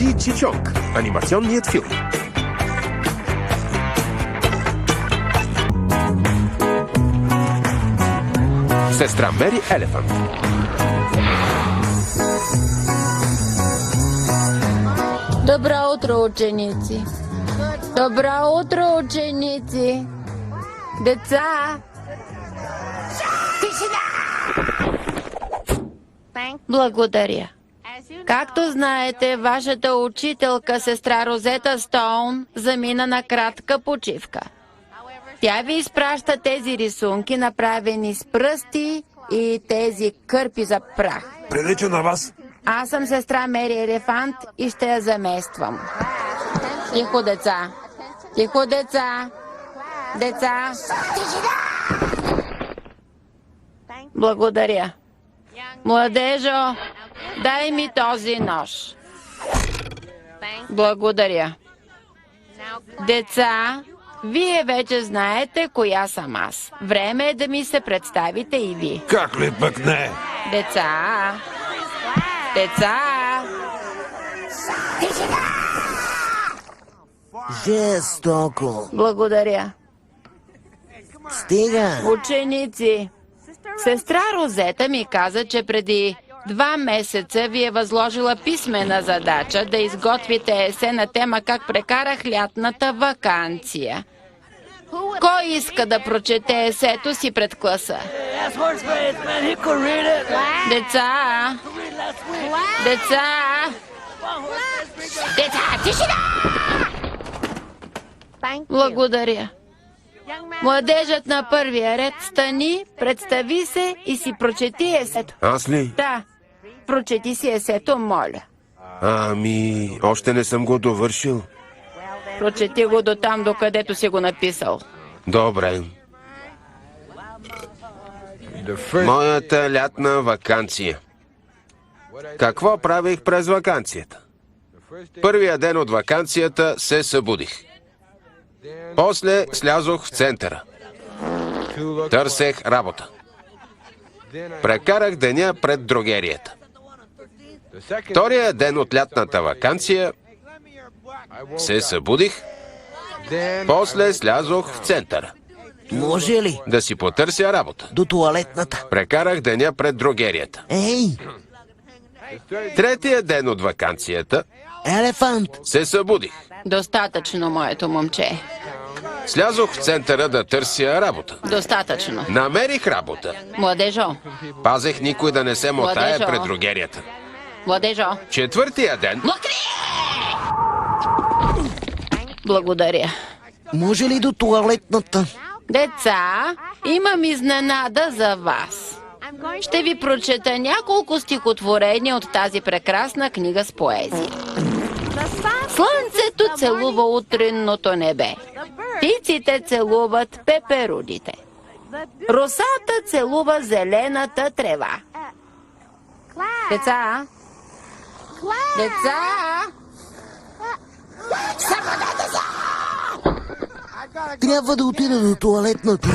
Чи Чичонг, анимационният филм. Сестра Мери Елефант. Добро утро, ученици! Добро утро, ученици! Деца! Благодаря. Както знаете, вашата учителка, сестра Розета Стоун, замина на кратка почивка. Тя ви изпраща тези рисунки, направени с пръсти и тези кърпи за прах. Прилича на вас. Аз съм сестра Мери Елефант и ще я замествам. Тихо, деца! Тихо, деца! Деца! Благодаря. Младежо, дай ми този нож. Благодаря. Деца, вие вече знаете коя съм аз. Време е да ми се представите и ви. Как ли пък не? Деца! Деца! Жестоко. Благодаря. Стига. Ученици, сестра Розета ми каза, че преди 2 месеца ви е възложила писмена задача да изготвите есе на тема как прекарах лятната ваканция. Кой иска да прочете есето си пред класа? Деца! Деца! Деца, тишина! Благодаря. Младежът на първия ред, стани, представи се и си прочети есето. Аз ли? Да, прочети си есето, моля. Ами, още не съм го довършил. Прочети го до там, докъдето си го написал. Добре. Моята лятна ваканция. Какво правих през ваканцията? Първия ден от ваканцията се събудих. После слязох в центъра. Търсех работа. Прекарах деня пред дрогерията. Втория ден от лятната ваканция се събудих. После слязох в центъра. Може ли? Да си потърся работа. До туалетната. Прекарах деня пред дрогерията. Ей, Третия ден от ваканцията елефант. се събудих. Достатъчно, моето момче. Слязох в центъра да търся работа. Достатъчно. Намерих работа. Младежо, Пазех никой да не се мотае Младежо. пред дрогерията. младежо. Четвъртия ден Благодаря. Може ли до туалетната? Деца, имам изненада за вас. Ще ви прочета няколко стихотворения от тази прекрасна книга с поезия. Слънцето целува утринното небе. Птиците целуват пеперудите. Росата целува зелената трева. Деца! Деца! Трябва да отида до туалетната.